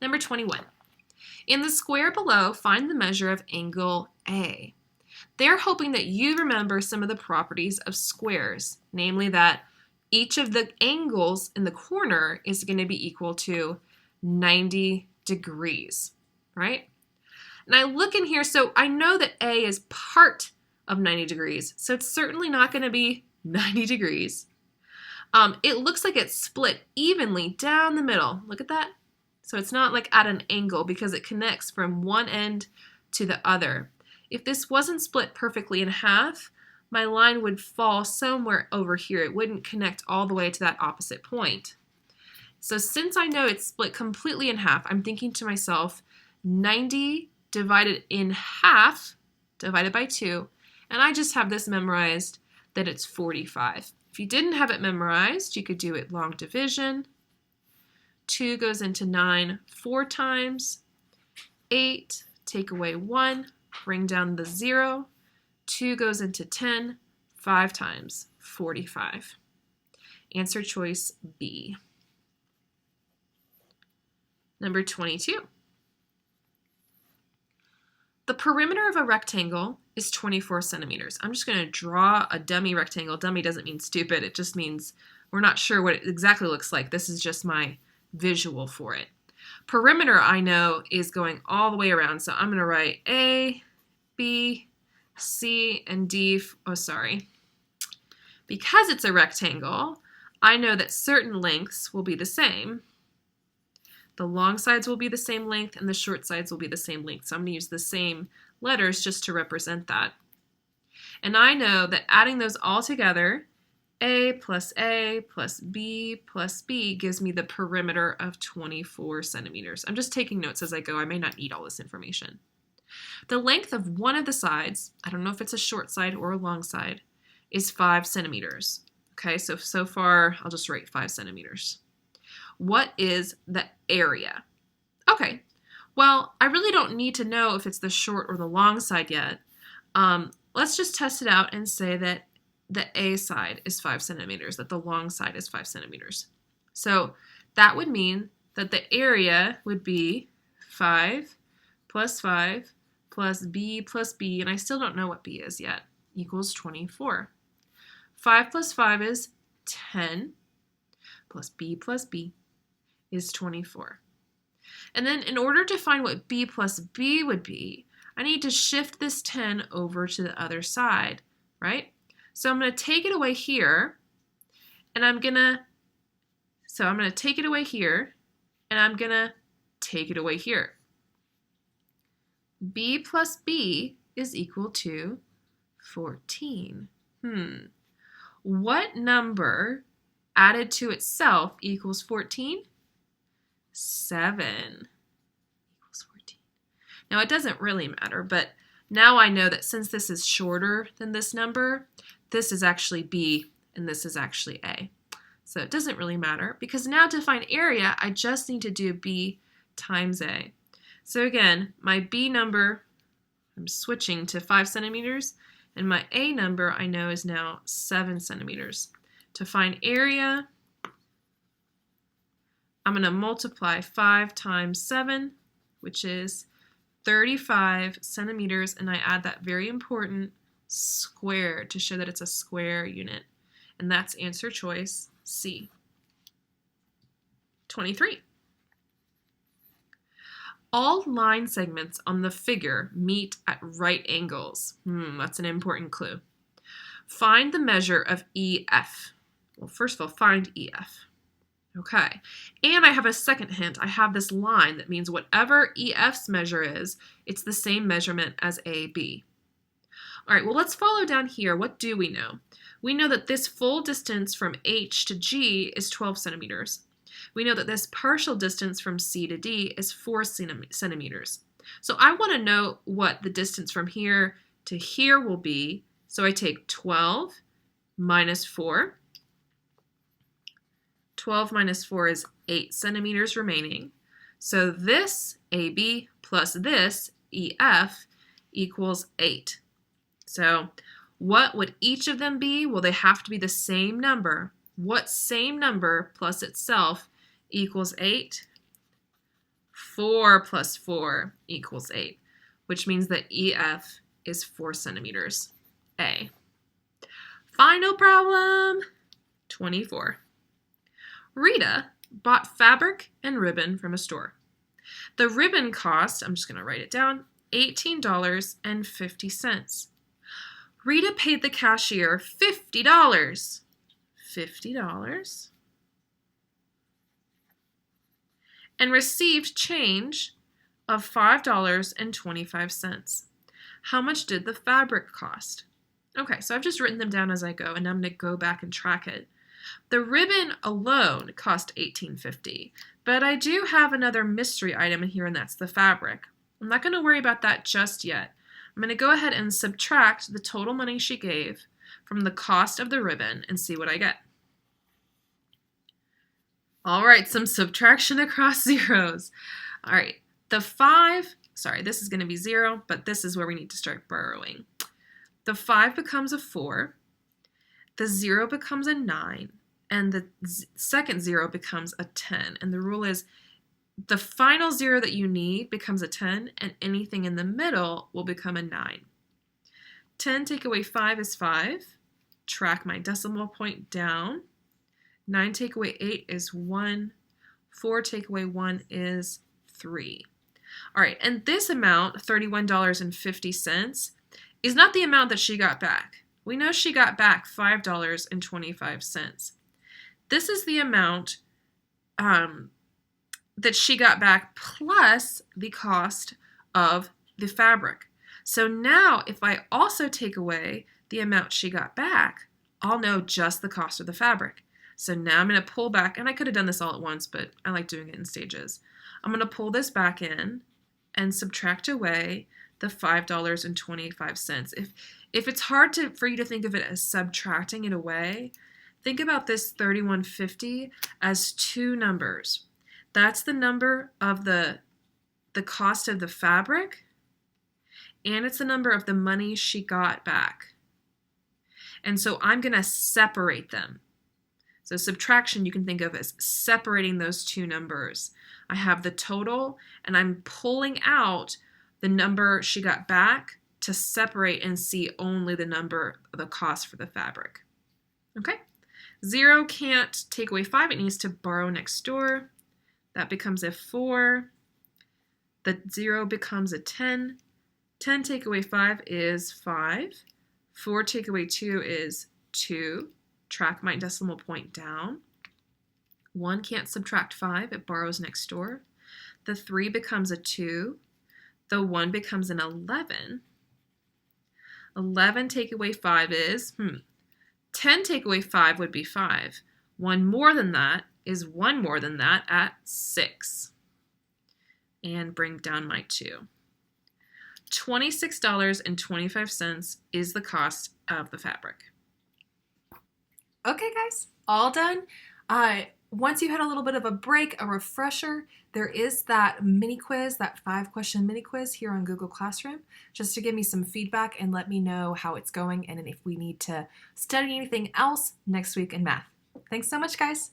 Number 21. In the square below, find the measure of angle A. They're hoping that you remember some of the properties of squares, namely that each of the angles in the corner is going to be equal to 90 degrees, right? And I look in here, so I know that A is part of 90 degrees, so it's certainly not going to be 90 degrees. It looks like it's split evenly down the middle. Look at that. So it's not like at an angle because it connects from one end to the other. If this wasn't split perfectly in half, my line would fall somewhere over here. It wouldn't connect all the way to that opposite point. So since I know it's split completely in half, I'm thinking to myself, 90 divided in half, divided by 2, and I just have this memorized that it's 45. If you didn't have it memorized, you could do it long division. 2 goes into 9 4 times. 8, take away 1, bring down the 0. 2 goes into 10 5 times, 45. Answer choice B. Number 22. The perimeter of a rectangle is 24 centimeters. I'm just going to draw a dummy rectangle. Dummy doesn't mean stupid. It just means we're not sure what it exactly looks like. This is just my visual for it. Perimeter, I know, is going all the way around. So I'm going to write A, B, C, and D. Because it's a rectangle, I know that certain lengths will be the same. The long sides will be the same length and the short sides will be the same length. So I'm going to use the same letters just to represent that. And I know that adding those all together, A plus B plus B gives me the perimeter of 24 centimeters. I'm just taking notes as I go. I may not need all this information. The length of one of the sides, I don't know if it's a short side or a long side, is 5 centimeters. Okay, so far I'll just write 5 centimeters. What is the area? Okay, well, I really don't need to know if it's the short or the long side yet. Let's just test it out and say that the A side is 5 centimeters, that the long side is 5 centimeters. So that would mean that the area would be 5 plus 5 plus B, and I still don't know what B is yet, equals 24. 5 plus 5 is 10, plus B is 24. And then in order to find what B plus B would be, I need to shift this 10 over to the other side, right? So I'm going to take it away here, and I'm going to take it away here, and I'm going to take it away here. B plus B is equal to 14. What number added to itself equals 14? 7 equals 14. Now it doesn't really matter, but now I know that since this is shorter than this number, this is actually B and this is actually A. So it doesn't really matter because now to find area, I just need to do B times A. So again, my B number, I'm switching to 5 centimeters, and my A number I know is now 7 centimeters. To find area, I'm going to multiply 5 times 7, which is 35 centimeters, and I add that very important square to show that it's a square unit. And that's answer choice C. 23. All line segments on the figure meet at right angles. That's an important clue. Find the measure of EF. Well, first of all, find EF. Okay, and I have a second hint. I have this line that means whatever EF's measure is, it's the same measurement as AB. All right, well, let's follow down here. What do we know? We know that this full distance from H to G is 12 centimeters. We know that this partial distance from C to D is 4 centimeters. So I want to know what the distance from here to here will be. So I take 12 minus 4. 12 minus 4 is 8 centimeters remaining. So this AB plus this EF equals 8. So what would each of them be? Well, they have to be the same number. What same number plus itself equals 8? 4 plus 4 equals 8, which means that EF is 4 centimeters. A. Final problem, 24. Rita bought fabric and ribbon from a store. The ribbon cost, I'm just going to write it down, $18.50. Rita paid the cashier $50. $50. And received change of $5.25. How much did the fabric cost? Okay, so I've just written them down as I go, and I'm going to go back and track it. The ribbon alone cost $18.50, but I do have another mystery item in here, and that's the fabric. I'm not going to worry about that just yet. I'm going to go ahead and subtract the total money she gave from the cost of the ribbon and see what I get. All right, some subtraction across zeros. All right, this is going to be 0, but this is where we need to start borrowing. The 5 becomes a 4, the 0 becomes a 9, and the second 0 becomes a 10. And the rule is the final 0 that you need becomes a 10, and anything in the middle will become a 9. 10 take away 5 is 5. Track my decimal point down. 9 take away 8 is 1. 4 take away 1 is 3. All right, and this amount, $31.50, is not the amount that she got back. We know she got back $5.25. This is the amount that she got back plus the cost of the fabric. So now if I also take away the amount she got back, I'll know just the cost of the fabric. So now I'm going to pull back, and I could have done this all at once, but I like doing it in stages. I'm going to pull this back in and subtract away the $5.25. If it's hard for you to think of it as subtracting it away, think about this $31.50 as two numbers. That's the number of the cost of the fabric, and it's the number of the money she got back. And so I'm going to separate them. So subtraction you can think of as separating those two numbers. I have the total, and I'm pulling out the number she got back to separate and see only the number of the cost for the fabric. Okay? 0 can't take away 5. It needs to borrow next door. That becomes a 4. The 0 becomes a 10. 10 take away 5 is 5. 4 take away 2 is 2. Track my decimal point down. 1 can't subtract 5. It borrows next door. The 3 becomes a 2. The 1 becomes an 11. 11 take away 5 is, 10 take away 5 would be 5. 1 more than that is 1 more than that at 6. And bring down my 2. $26.25 is the cost of the fabric. Okay, guys, all done. Once you had a little bit of a break, a refresher, there is that mini quiz, that 5-question mini quiz here on Google Classroom, just to give me some feedback and let me know how it's going and if we need to study anything else next week in math. Thanks so much, guys.